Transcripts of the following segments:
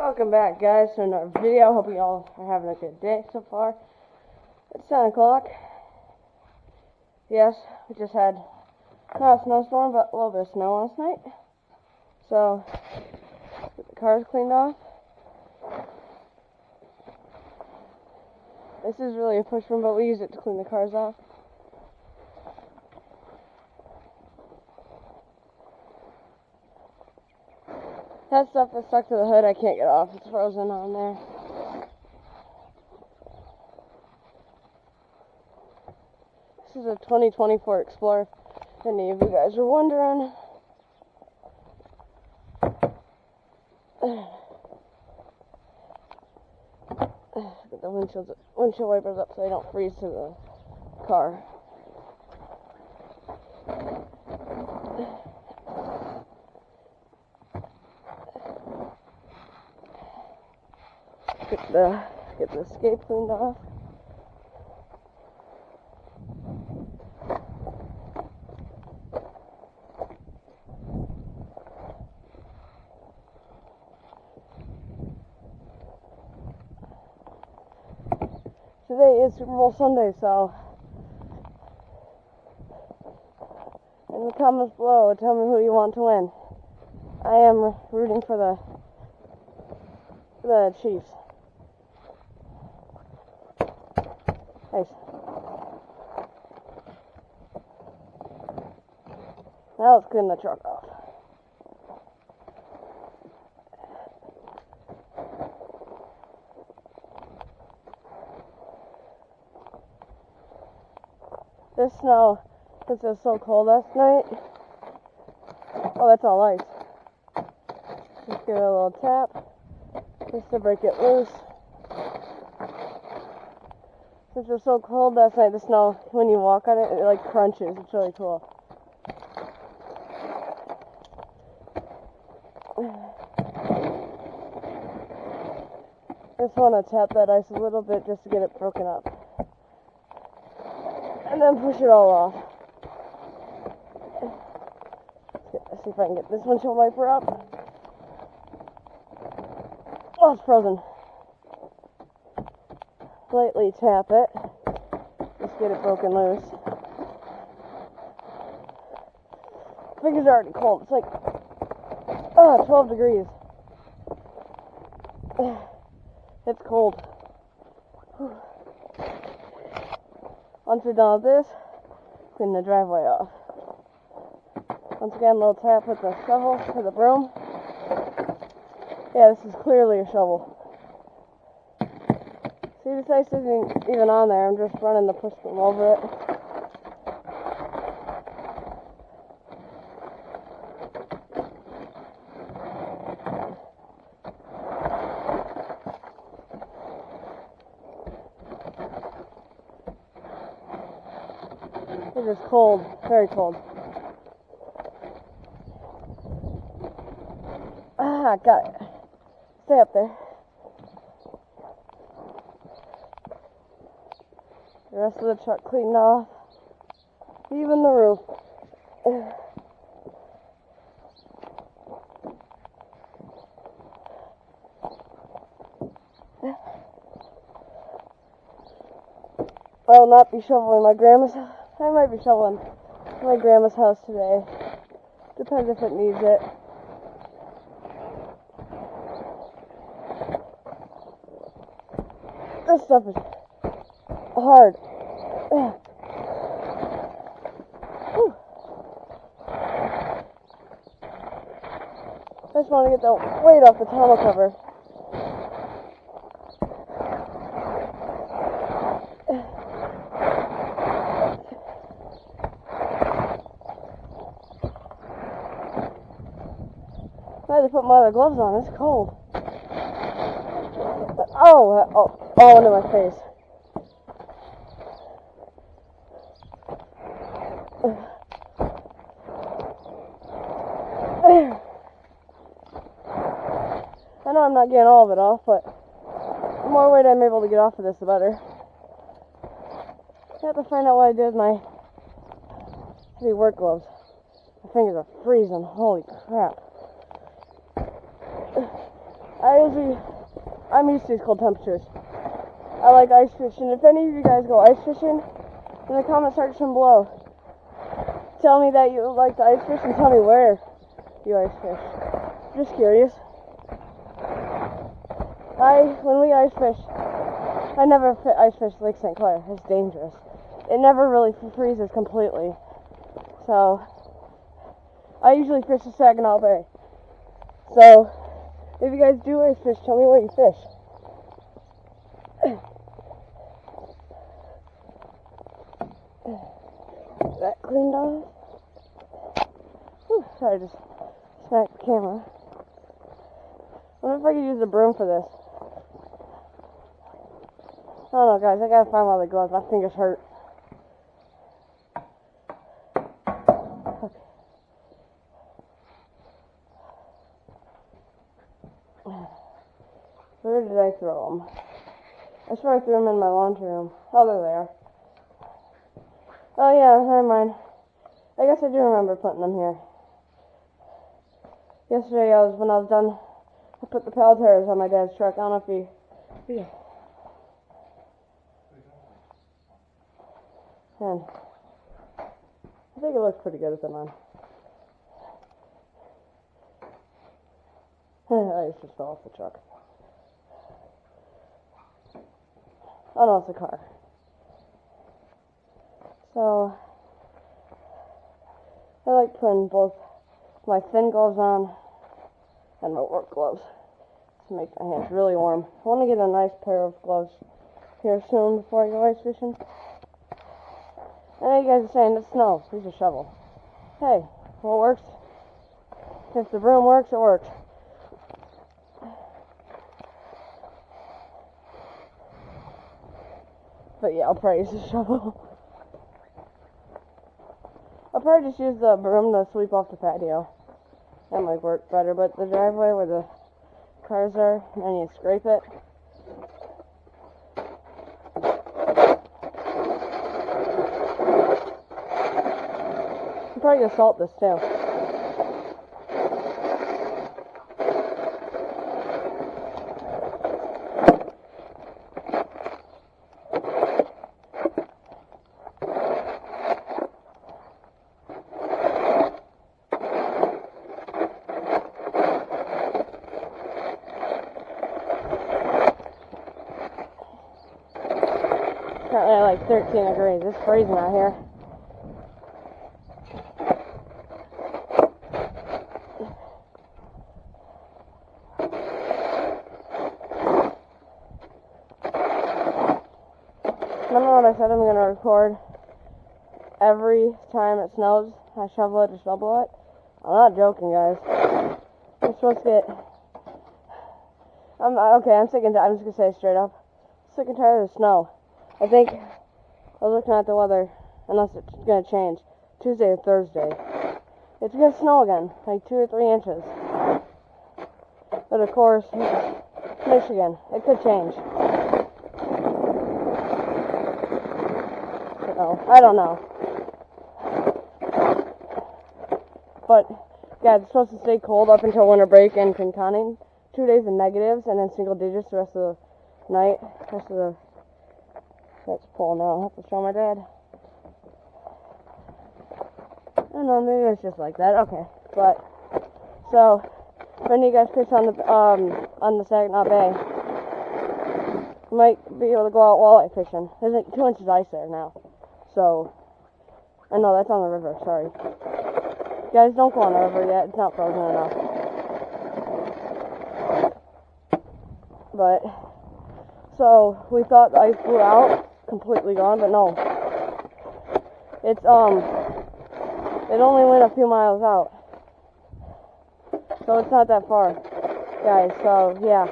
Welcome back, guys, to another video. Hope you all are having a good day so far. It's 10 o'clock. Yes, we just had not a snowstorm, but a little bit of snow last night. So, get the cars cleaned off. This is really a push room, but we use it to clean the cars off. That stuff is stuck to the hood. I can't get off. It's frozen on there. This is a 2024 Explorer, if any of you guys are wondering. Get the windshield wipers up so they don't freeze to the car. Get the escape cleaned off. Today is Super Bowl Sunday, so in the comments below, tell me who you want to win. I am rooting for the Chiefs. Nice. Now let's clean the truck off. This snow, since it was so cold last night, oh, that's all ice. Just give it a little tap, just to break it loose. Since it was so cold last night, the snow, when you walk on it, it like crunches. It's really cool. I just want to tap that ice a little bit just to get it broken up. And then push it all off. Let's see if I can get this windshield wiper up. Oh, it's frozen. Lightly tap it. Just get it broken loose. Fingers are already cold. It's like 12 degrees. It's cold. Once we're done with this, clean the driveway off. Once again, a little tap with the shovel or the broom. Yeah, this is clearly a shovel. See, this ice isn't even on there. I'm just running the push broom over it. It is cold, very cold. Ah, got it. Stay up there. The rest of the truck cleaned off. Even the roof. I will not be shoveling my grandma's house. I might be shoveling my grandma's house today. Depends if it needs it. This stuff is hard. I just want to get the weight off the tonneau cover. I had to put my other gloves on. It's cold. Oh, into my face. I know I'm not getting all of it off, but the more weight I'm able to get off of this, the better. I have to find out what I did with my heavy work gloves. My fingers are freezing. Holy crap. I'm used to these cold temperatures. I like ice fishing. If any of you guys go ice fishing, in the comment section below, tell me that you like to ice fish and tell me where you ice fish. Just curious. When we ice fish, I never ice fish Lake St. Clair. It's dangerous. It never really freezes completely. So, I usually fish the Saginaw Bay. So, if you guys do ice fish, tell me where you fish. That cleaned off. Whew, sorry, I just smacked the camera. I wonder if I could use a broom for this. I don't know, guys. I gotta find my other gloves. My fingers hurt. Okay. Where did I throw them? I swear I threw them in my laundry room. Oh, there they are. Oh, yeah, never mind. I guess I do remember putting them here. Yesterday, when I was done, I put the pallet tires on my dad's truck. I don't know if he... Yeah. And I think it looks pretty good with them on. I just fell off the truck. Oh no, it's a car. So, I like putting both my thin gloves on and my work gloves to make my hands really warm. I want to get a nice pair of gloves here soon before I go ice fishing. I know you guys are saying it's snow. Use a shovel. Hey, what works? If the broom works, it works. But yeah, I'll probably use a shovel. I'll probably just use the broom to sweep off the patio. That might work better, but the driveway where the cars are, and you scrape it. I'm probably gonna salt this too. Currently at like 13 degrees. It's freezing out here. Remember when I said I'm going to record every time it snows? I shovel it or shovel it? I'm not joking, guys. I'm supposed to get... I'm sick and tired. I'm just going to say it straight up. Sick and tired of the snow. I think I was looking at the weather, unless it's going to change, Tuesday or Thursday. It's going to snow again, like 2 or 3 inches. But of course, Michigan, it could change. So, I don't know. But, yeah, it's supposed to stay cold up until winter break and concounting. 2 days of negatives and then single digits the rest of the night. That's full now. I'll have to show my dad. I don't know, maybe it's just like that. Okay, but so if any of you guys fish on the Saginaw Bay, you might be able to go out walleye fishing. There's like 2 inches ice there now. So, I know that's on the river. Sorry, guys, don't go on the river yet. It's not frozen enough. But so we thought the ice blew out. Completely gone, but no. It's it only went a few miles out. So it's not that far, guys. So yeah.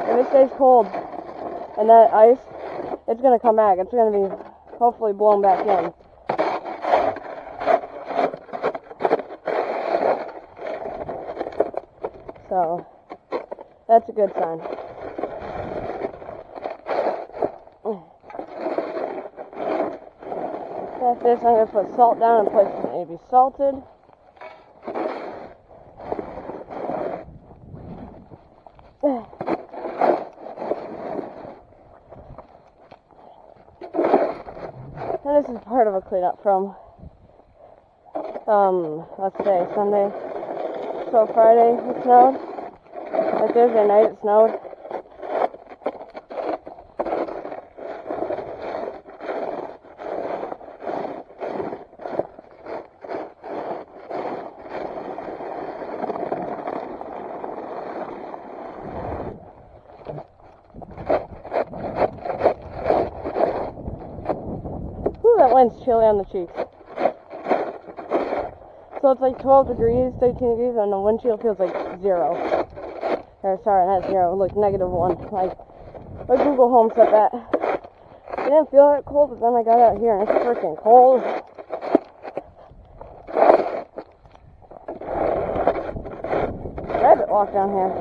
If it stays cold and that ice, it's gonna come back. It's gonna be hopefully blown back in. So that's a good sign. After this, I'm going to put salt down in places that need to be salted. this is part of a cleanup from, let's say, Sunday. So Friday it snowed. Like Thursday night it snowed. That wind's chilly on the cheeks. So it's like 12 degrees, 13 degrees, and the wind chill feels like 0. Or sorry, not 0, like -1. Like, my Google Home said that. I didn't feel that cold, but then I got out here and it's freaking cold. Rabbit walk down here.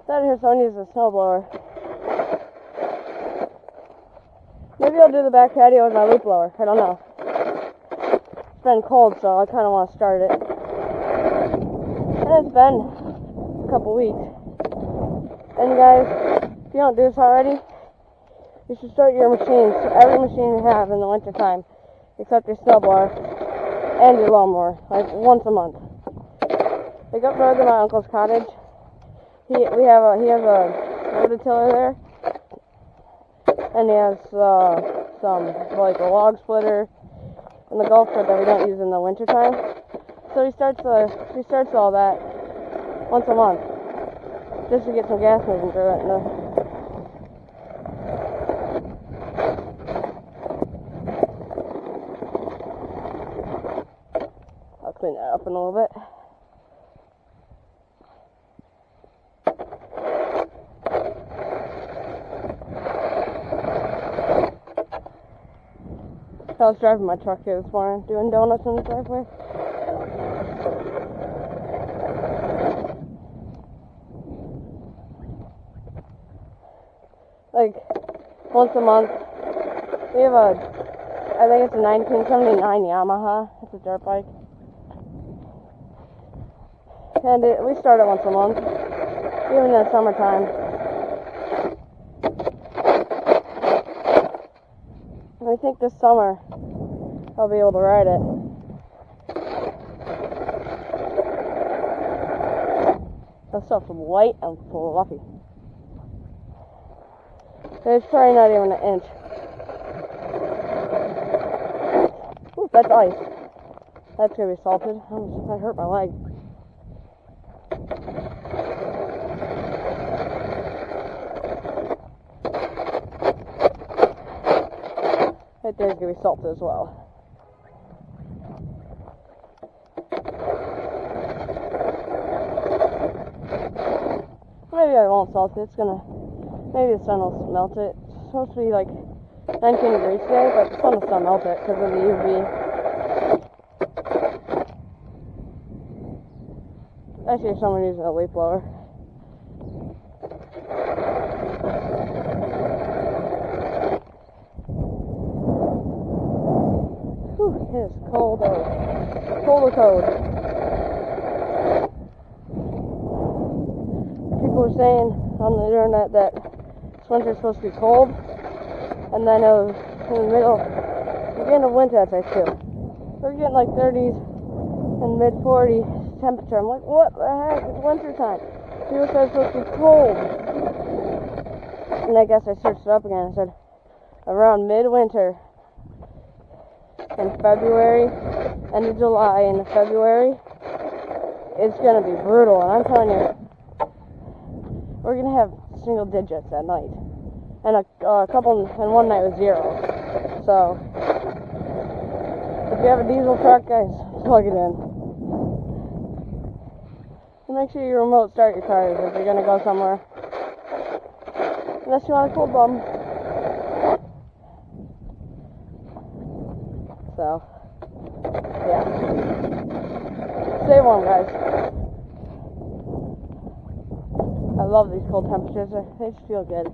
Out here, someone uses a snowblower. Maybe I'll do the back patio with my leaf blower. I don't know. It's been cold, so I kind of want to start it. And it's been a couple weeks. And guys, if you don't do this already, you should start your machines. Every machine you have in the wintertime, except your snowblower and your lawnmower, like once a month. Like up road to my uncle's cottage. He has a rototiller there, and he has some like a log splitter and the golf cart that we don't use in the wintertime. So he starts all that once a month just to get some gas moving through it. I'll clean that up in a little bit. I was driving my truck here this morning, doing donuts in the driveway. Like, once a month, we have I think it's a 1979 Yamaha. It's a dirt bike. And we start it once a month, even in the summertime. I think this summer I'll be able to ride it. That stuff's white and fluffy. It's probably not even an inch. Ooh, that's ice. That's gonna be salted. That hurt my leg. Right there's gonna be salted as well. Maybe I won't salt it. Maybe the sun will melt it. It's supposed to be like 19 degrees today, but the sun will still melt it because of the UV. I see someone using a leaf blower. Whew, it is cold out. Cold. People were saying on the internet that this winter's supposed to be cold, and then it was in the beginning of winter, that's right too. We're getting like 30s and mid 40s temperature. I'm like, what the heck? It's winter time. People said it's supposed to be cold. And I guess I searched it up again and said around midwinter in February, end of July into February, it's gonna be brutal. And I'm telling you, we're gonna have single digits at night, and and one night was 0. So if you have a diesel truck, guys, plug it in. And make sure you remote start your cars if you're gonna go somewhere, unless you want a cool bum. So yeah, stay warm, guys. I love these cold temperatures. They just feel good.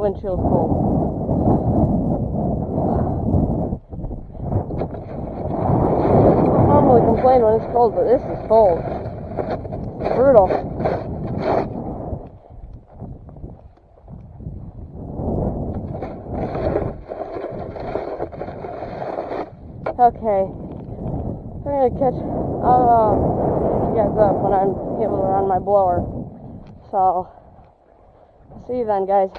windshield's cold. I don't normally complain when it's cold, but this is cold. It's brutal. Okay. I'm gonna catch you guys up when I'm able to run my blower. So, see you then, guys.